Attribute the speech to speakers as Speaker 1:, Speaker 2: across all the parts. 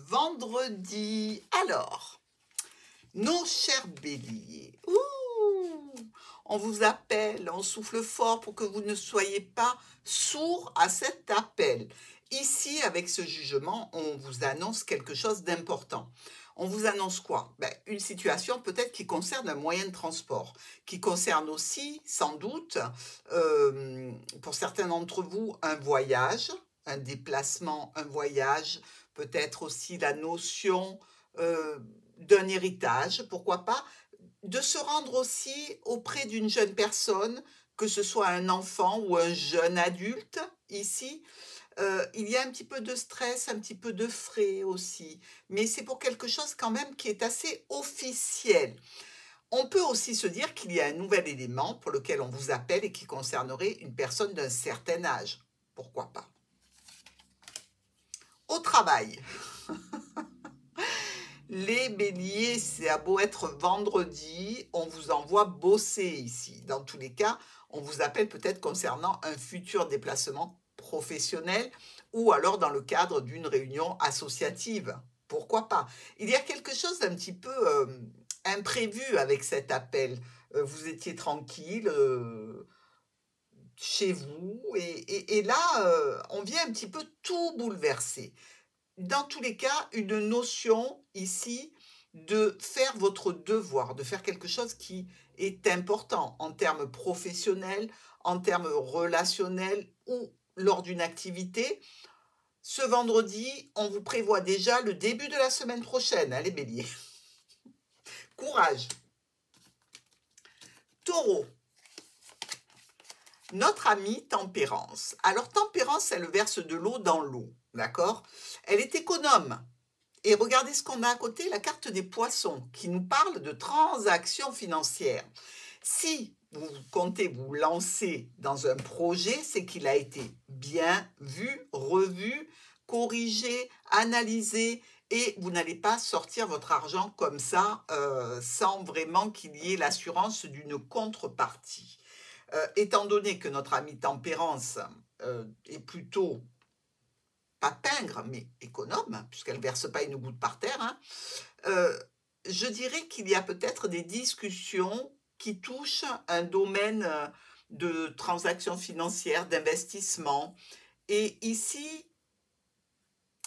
Speaker 1: vendredi. Alors, nos chers béliers, ouh, on vous appelle, on souffle fort pour que vous ne soyez pas sourds à cet appel. Ici, avec ce jugement, on vous annonce quelque chose d'important. On vous annonce quoi? Une situation peut-être qui concerne un moyen de transport, qui concerne aussi, sans doute, pour certains d'entre vous, un voyage, un déplacement, un voyage, peut-être aussi la notion d'un héritage, pourquoi pas, de se rendre aussi auprès d'une jeune personne, que ce soit un enfant ou un jeune adulte, ici. Il y a un petit peu de stress, un petit peu de frais aussi, mais c'est pour quelque chose quand même qui est assez officiel. On peut aussi se dire qu'il y a un nouvel élément pour lequel on vous appelle et qui concernerait une personne d'un certain âge. Pourquoi pas? Au travail. Les béliers, c'est à beau être vendredi, on vous envoie bosser ici. Dans tous les cas, on vous appelle peut-être concernant un futur déplacement professionnel ou alors dans le cadre d'une réunion associative. Pourquoi pas? Il y a quelque chose d'un petit peu imprévu avec cet appel. Vous étiez tranquille chez vous et là, on vient un petit peu tout bouleverser. Dans tous les cas, une notion ici de faire votre devoir, de faire quelque chose qui est important en termes professionnels, en termes relationnels ou lors d'une activité. Ce vendredi, on vous prévoit déjà le début de la semaine prochaine, hein, les béliers. Courage. Taureau. Notre amie Tempérance. Alors Tempérance, elle verse de l'eau dans l'eau, d'accord? Elle est économe. Et regardez ce qu'on a à côté, la carte des poissons, qui nous parle de transactions financières. Si vous comptez vous lancer dans un projet, c'est qu'il a été bien vu, revu, corrigé, analysé, et vous n'allez pas sortir votre argent comme ça, sans vraiment qu'il y ait l'assurance d'une contrepartie. Étant donné que notre amie Tempérance est plutôt pas pingre, mais économe, hein, puisqu'elle ne verse pas une goutte par terre, hein, je dirais qu'il y a peut-être des discussions qui touchent un domaine de transactions financières, d'investissement. Et ici,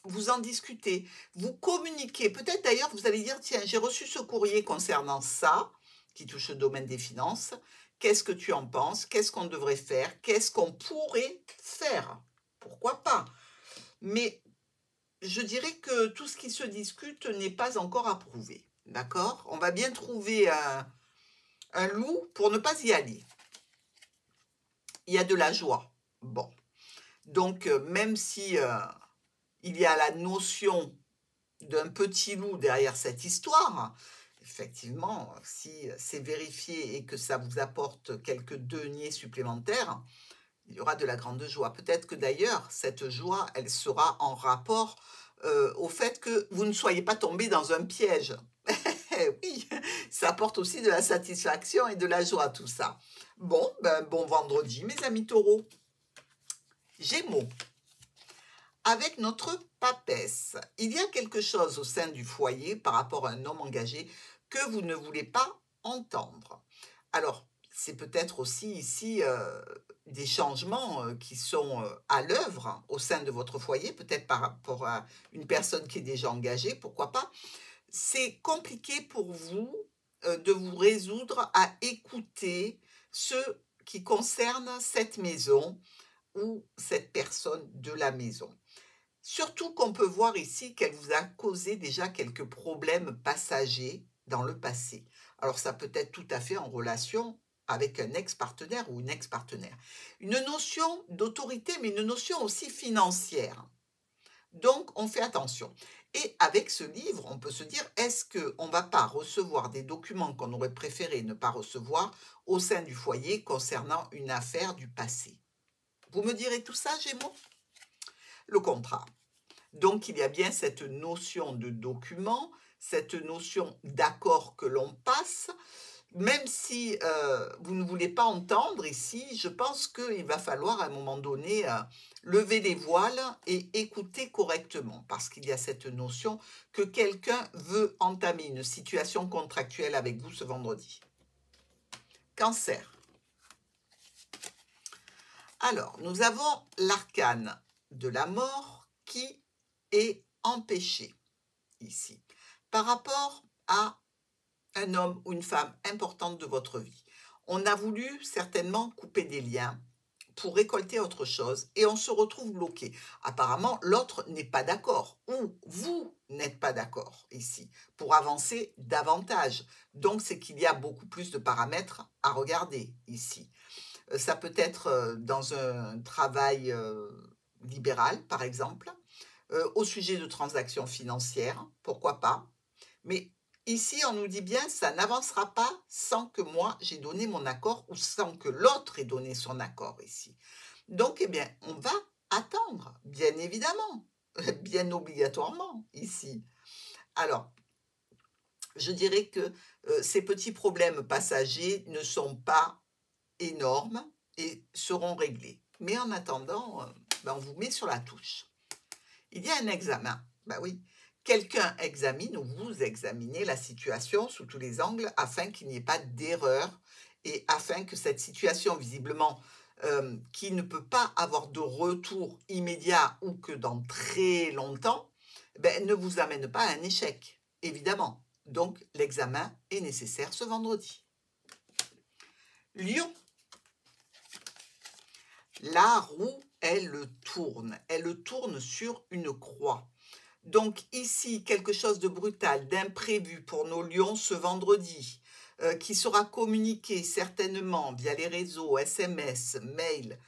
Speaker 1: vous en discutez, vous communiquez. Peut-être d'ailleurs, vous allez dire, tiens, j'ai reçu ce courrier concernant ça, qui touche le domaine des finances. Qu'est-ce que tu en penses? Qu'est-ce qu'on devrait faire? Qu'est-ce qu'on pourrait faire? Pourquoi pas? Mais je dirais que tout ce qui se discute n'est pas encore approuvé. D'accord? On va bien trouver un loup pour ne pas y aller. Il y a de la joie. Bon. Donc, même si il y a la notion d'un petit loup derrière cette histoire, effectivement, si c'est vérifié et que ça vous apporte quelques deniers supplémentaires, il y aura de la grande joie. Peut-être que d'ailleurs, cette joie, elle sera en rapport au fait que vous ne soyez pas tombé dans un piège. Oui, ça apporte aussi de la satisfaction et de la joie, tout ça. Bon, bon vendredi, mes amis taureaux. Gémeaux. Avec notre papesse, il y a quelque chose au sein du foyer par rapport à un homme engagé que vous ne voulez pas entendre. Alors, c'est peut-être aussi ici des changements qui sont à l'œuvre au sein de votre foyer, peut-être par rapport à une personne qui est déjà engagée, pourquoi pas. C'est compliqué pour vous de vous résoudre à écouter ce qui concerne cette maison ou cette personne de la maison. Surtout qu'on peut voir ici qu'elle vous a causé déjà quelques problèmes passagers dans le passé. Alors ça peut être tout à fait en relation avec un ex-partenaire ou une ex-partenaire. Une notion d'autorité, mais une notion aussi financière. Donc on fait attention. Et avec ce livre, on peut se dire, est-ce qu'on ne va pas recevoir des documents qu'on aurait préféré ne pas recevoir au sein du foyer concernant une affaire du passé? Vous me direz tout ça, Gémeaux? Le contrat. Donc, il y a bien cette notion de document, cette notion d'accord que l'on passe. Même si vous ne voulez pas entendre ici, je pense qu'il va falloir à un moment donné lever les voiles et écouter correctement, parce qu'il y a cette notion que quelqu'un veut entamer une situation contractuelle avec vous ce vendredi. Cancer. Alors, nous avons l'arcane de la mort qui est empêché ici par rapport à un homme ou une femme importante de votre vie. On a voulu certainement couper des liens pour récolter autre chose et on se retrouve bloqué. Apparemment, l'autre n'est pas d'accord ou vous n'êtes pas d'accord ici pour avancer davantage. Donc, c'est qu'il y a beaucoup plus de paramètres à regarder ici. Ça peut être dans un travail libéral, par exemple, au sujet de transactions financières, pourquoi pas. Mais ici, on nous dit bien, ça n'avancera pas sans que moi, j'ai donné mon accord ou sans que l'autre ait donné son accord ici. Donc, eh bien, on va attendre, bien évidemment, bien obligatoirement ici. Alors, je dirais que ces petits problèmes passagers ne sont pas énormes et seront réglés. Mais en attendant, on vous met sur la touche. Il y a un examen. Ben oui, quelqu'un examine ou vous examinez la situation sous tous les angles afin qu'il n'y ait pas d'erreur et afin que cette situation, visiblement, qui ne peut pas avoir de retour immédiat ou que dans très longtemps, ne vous amène pas à un échec, évidemment. Donc, l'examen est nécessaire ce vendredi. Lion. La roue, elle tourne sur une croix. Donc ici, quelque chose de brutal, d'imprévu pour nos lions ce vendredi, qui sera communiqué certainement via les réseaux, SMS, mail.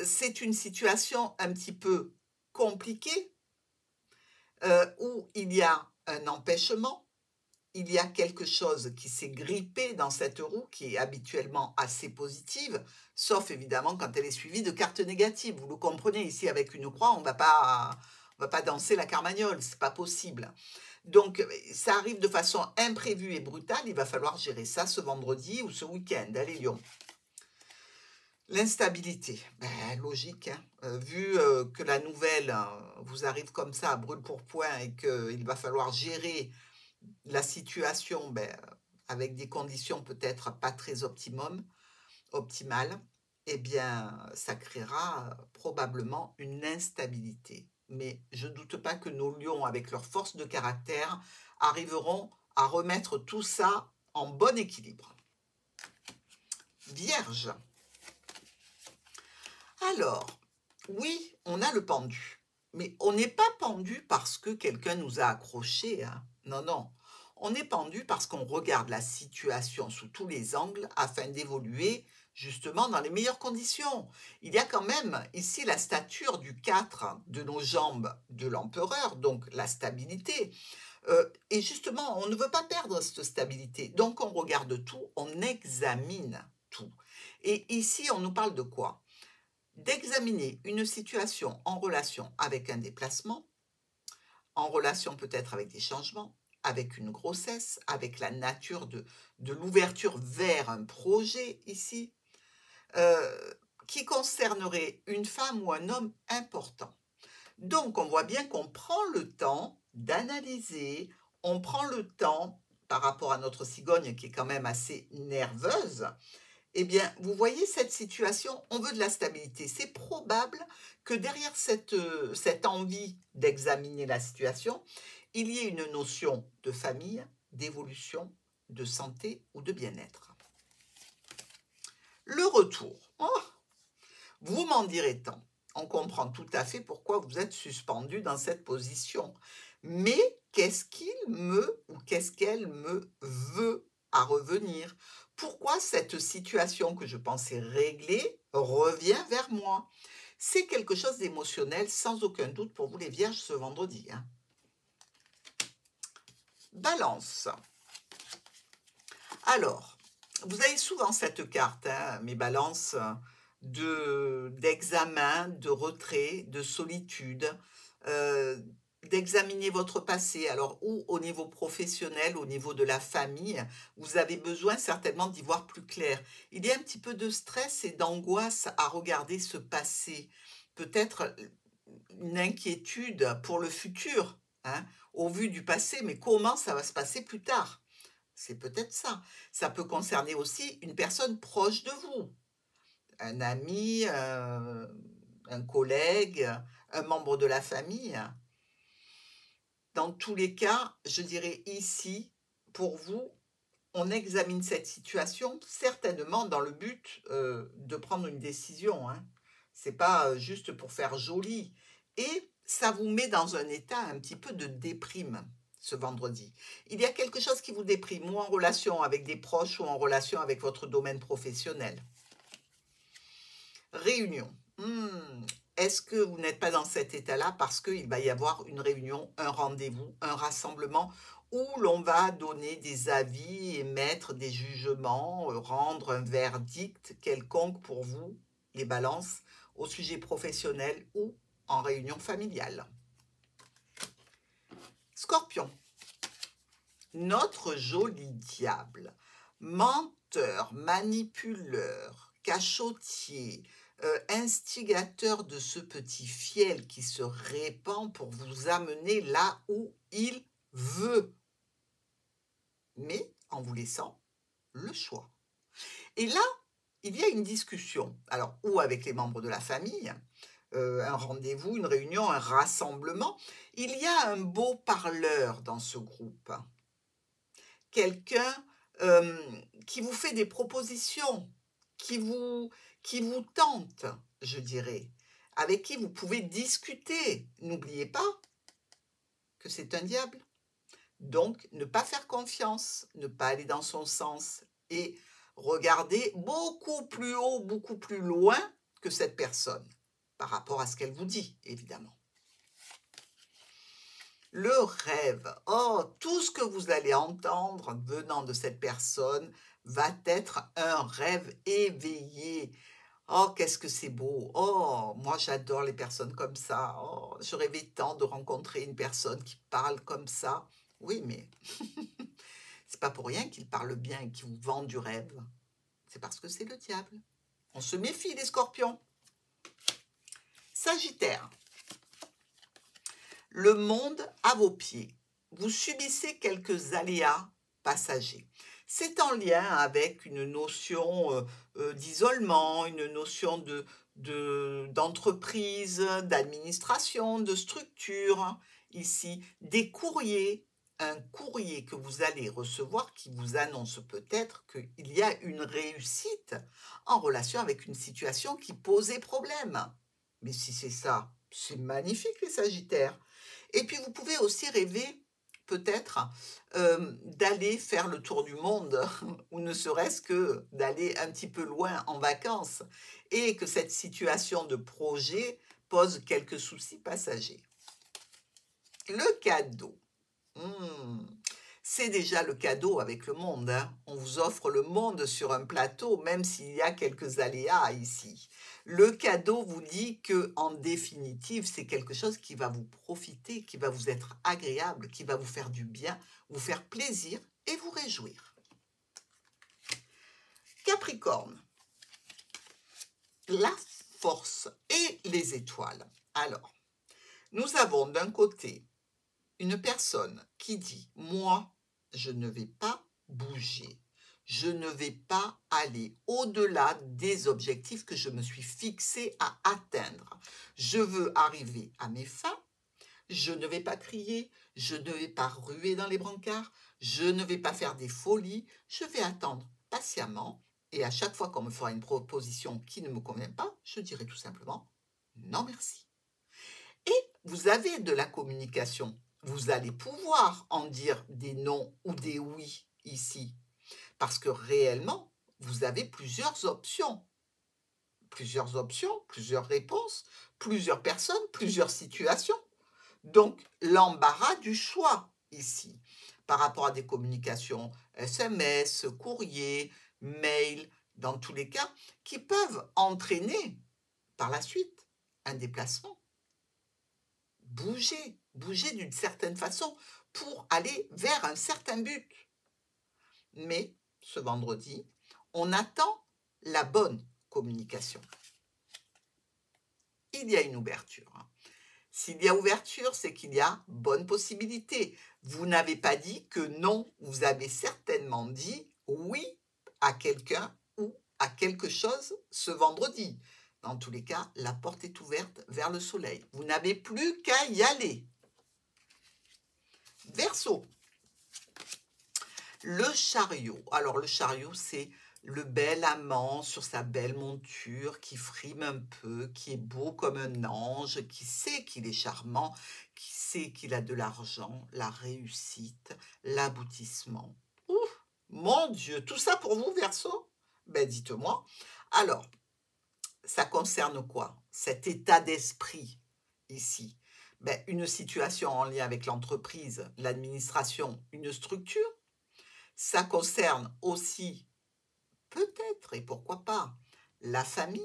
Speaker 1: C'est une situation un petit peu compliquée, où il y a un empêchement, il y a quelque chose qui s'est grippé dans cette roue qui est habituellement assez positive, sauf évidemment quand elle est suivie de cartes négatives. Vous le comprenez, ici avec une croix, on ne va pas danser la carmagnole, c'est pas possible. Donc ça arrive de façon imprévue et brutale, il va falloir gérer ça ce vendredi ou ce week-end. Allez Lion. L'instabilité, logique, hein. Vu que la nouvelle vous arrive comme ça à brûle-pourpoint et qu'il va falloir gérer la situation avec des conditions peut-être pas très optimales, eh bien, ça créera probablement une instabilité. Mais je ne doute pas que nos lions, avec leur force de caractère, arriveront à remettre tout ça en bon équilibre. Vierge. Alors, oui, on a le pendu, mais on n'est pas pendu parce que quelqu'un nous a accrochés, hein. Non, non. On est pendu parce qu'on regarde la situation sous tous les angles afin d'évoluer justement dans les meilleures conditions. Il y a quand même ici la stature du 4 de nos jambes de l'empereur, donc la stabilité. Et justement, on ne veut pas perdre cette stabilité. Donc on regarde tout, on examine tout. Et ici, on nous parle de quoi? D'examiner une situation en relation avec un déplacement, en relation peut-être avec des changements, avec une grossesse, avec la nature de l'ouverture vers un projet ici, qui concernerait une femme ou un homme important. Donc, on voit bien qu'on prend le temps d'analyser, on prend le temps, par rapport à notre cigogne qui est quand même assez nerveuse, eh bien, vous voyez cette situation, on veut de la stabilité. C'est probable que derrière cette envie d'examiner la situation, il y ait une notion de famille, d'évolution, de santé ou de bien-être. Le retour. Oh, vous m'en direz tant. On comprend tout à fait pourquoi vous êtes suspendu dans cette position. Mais qu'est-ce qu'il me ou qu'est-ce qu'elle me veut à revenir? Pourquoi cette situation que je pensais réglée revient vers moi? C'est quelque chose d'émotionnel, sans aucun doute pour vous les vierges ce vendredi, hein. Balance. Alors, vous avez souvent cette carte, hein, mes balances, d'examen, de retrait, de solitude, d'examiner votre passé. Alors, ou au niveau professionnel, au niveau de la famille, vous avez besoin certainement d'y voir plus clair. Il y a un petit peu de stress et d'angoisse à regarder ce passé. Peut-être une inquiétude pour le futur, hein, au vu du passé, mais comment ça va se passer plus tard? C'est peut-être ça. Ça peut concerner aussi une personne proche de vous, un ami, un collègue, un membre de la famille. Dans tous les cas, je dirais ici, pour vous, on examine cette situation certainement dans le but, de prendre une décision, hein. C'est pas, juste pour faire joli et ça vous met dans un état un petit peu de déprime, ce vendredi. Il y a quelque chose qui vous déprime, ou en relation avec des proches ou en relation avec votre domaine professionnel. Réunion. Est-ce que vous n'êtes pas dans cet état-là parce qu'il va y avoir une réunion, un rendez-vous, un rassemblement où l'on va donner des avis, émettre des jugements, rendre un verdict quelconque pour vous, les balances, au sujet professionnel ou en réunion familiale. Scorpion. Notre joli diable, menteur, manipuleur, cachotier, instigateur de ce petit fiel qui se répand pour vous amener là où il veut, mais en vous laissant le choix. Et là, il y a une discussion, alors ou avec les membres de la famille, un rendez-vous, une réunion, un rassemblement. Il y a un beau parleur dans ce groupe, quelqu'un qui vous fait des propositions, qui vous, qui vous tente, je dirais, avec qui vous pouvez discuter. N'oubliez pas que c'est un diable. Donc, ne pas faire confiance, ne pas aller dans son sens et regarder beaucoup plus haut, beaucoup plus loin que cette personne, par rapport à ce qu'elle vous dit, évidemment. Le rêve, oh, tout ce que vous allez entendre venant de cette personne va être un rêve éveillé. Oh, qu'est-ce que c'est beau. Oh, moi j'adore les personnes comme ça. Oh, je rêvais tant de rencontrer une personne qui parle comme ça. Oui, mais c'est pas pour rien qu'il parle bien et qu'il vous vend du rêve. C'est parce que c'est le diable. On se méfie des scorpions. Sagittaire. Le monde à vos pieds. Vous subissez quelques aléas passagers. C'est en lien avec une notion d'isolement, une notion d'entreprise, d'administration, de structure. Ici, des courriers, un courrier que vous allez recevoir qui vous annonce peut-être qu'il y a une réussite en relation avec une situation qui posait problème. Mais si c'est ça, c'est magnifique les Sagittaires. Et puis vous pouvez aussi rêver peut-être d'aller faire le tour du monde ou ne serait-ce que d'aller un petit peu loin en vacances et que cette situation de projet pose quelques soucis passagers. Le cadeau. C'est déjà le cadeau avec le monde, hein. On vous offre le monde sur un plateau, même s'il y a quelques aléas ici. Le cadeau vous dit que, en définitive, c'est quelque chose qui va vous profiter, qui va vous être agréable, qui va vous faire du bien, vous faire plaisir et vous réjouir. Capricorne, la force et les étoiles. Alors, nous avons d'un côté une personne qui dit « Moi, je ne vais pas bouger. Je ne vais pas aller au-delà des objectifs que je me suis fixés à atteindre. Je veux arriver à mes fins. Je ne vais pas crier. Je ne vais pas ruer dans les brancards. Je ne vais pas faire des folies. Je vais attendre patiemment. Et à chaque fois qu'on me fera une proposition qui ne me convient pas, je dirai tout simplement non merci. » Et vous avez de la communication. Vous allez pouvoir en dire des non ou des oui ici. Parce que réellement, vous avez plusieurs options. Plusieurs réponses, plusieurs personnes, plusieurs situations. Donc, l'embarras du choix ici, par rapport à des communications SMS, courrier, mail, dans tous les cas, qui peuvent entraîner par la suite un déplacement. Bougez, bouger d'une certaine façon pour aller vers un certain but. Mais ce vendredi, on attend la bonne communication. Il y a une ouverture. S'il y a ouverture, c'est qu'il y a bonne possibilité. Vous n'avez pas dit que non, vous avez certainement dit oui à quelqu'un ou à quelque chose ce vendredi. Dans tous les cas, la porte est ouverte vers le soleil. Vous n'avez plus qu'à y aller. Verseau. Le chariot. Alors, le chariot, c'est le bel amant sur sa belle monture qui frime un peu, qui est beau comme un ange, qui sait qu'il est charmant, qui sait qu'il a de l'argent, la réussite, l'aboutissement. Ouf, mon Dieu, tout ça pour vous, Verseau? Ben, dites-moi. Alors, ça concerne quoi? Cet état d'esprit ici. Ben, une situation en lien avec l'entreprise, l'administration, une structure. Ça concerne aussi, peut-être et pourquoi pas, la famille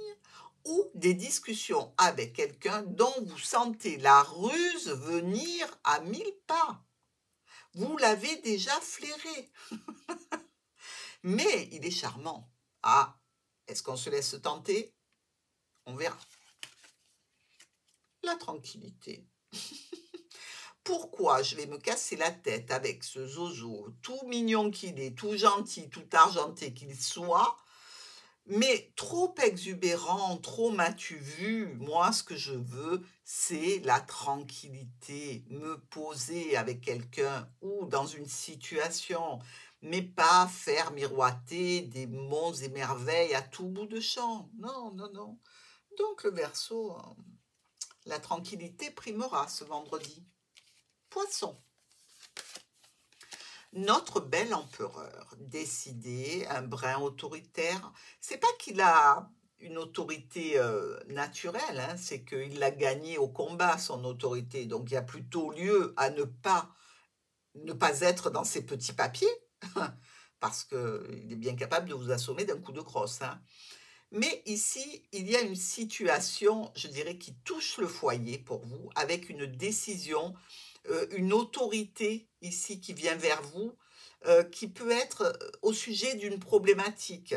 Speaker 1: ou des discussions avec quelqu'un dont vous sentez la ruse venir à 1000 pas. Vous l'avez déjà flairé. Mais il est charmant. Ah, est-ce qu'on se laisse tenter? On verra. La tranquillité. Pourquoi je vais me casser la tête avec ce zozo, tout mignon qu'il est, tout gentil, tout argenté qu'il soit, mais trop exubérant, trop m'as-tu vu? Moi, ce que je veux, c'est la tranquillité, me poser avec quelqu'un ou dans une situation, mais pas faire miroiter des monts et merveilles à tout bout de champ. Non, non, non. Donc le Verseau, la tranquillité primera ce vendredi. Poisson. Notre bel empereur, décidé, un brin autoritaire, c'est pas qu'il a une autorité naturelle, hein, c'est qu'il l'a gagné au combat, son autorité. Donc il y a plutôt lieu à ne pas être dans ses petits papiers, parce qu'il est bien capable de vous assommer d'un coup de crosse. Hein. Mais ici, il y a une situation, je dirais, qui touche le foyer pour vous, avec une décision, une autorité ici qui vient vers vous, qui peut être au sujet d'une problématique,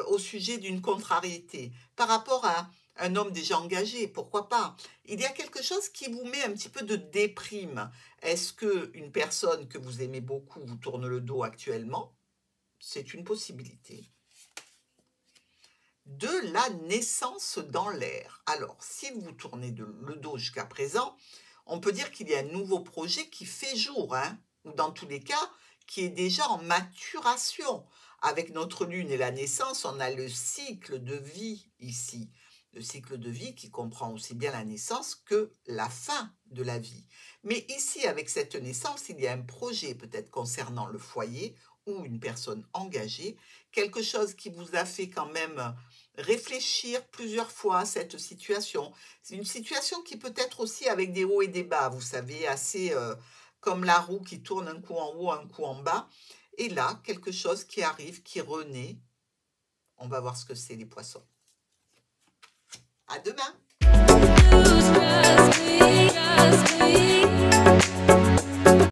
Speaker 1: au sujet d'une contrariété, par rapport à un homme déjà engagé, pourquoi pas. Il y a quelque chose qui vous met un petit peu de déprime. Est-ce qu'une personne que vous aimez beaucoup vous tourne le dos actuellement? C'est une possibilité. De la naissance dans l'air. Alors, si vous tournez le dos jusqu'à présent, on peut dire qu'il y a un nouveau projet qui fait jour, hein, ou dans tous les cas, qui est déjà en maturation. Avec notre lune et la naissance, on a le cycle de vie ici. Le cycle de vie qui comprend aussi bien la naissance que la fin de la vie. Mais ici, avec cette naissance, il y a un projet peut-être concernant le foyer ou une personne engagée, quelque chose qui vous a fait quand même réfléchir plusieurs fois à cette situation. C'est une situation qui peut être aussi avec des hauts et des bas, vous savez, assez comme la roue qui tourne un coup en haut, un coup en bas. Et là, quelque chose qui arrive, qui renaît. On va voir ce que c'est les poissons. À demain!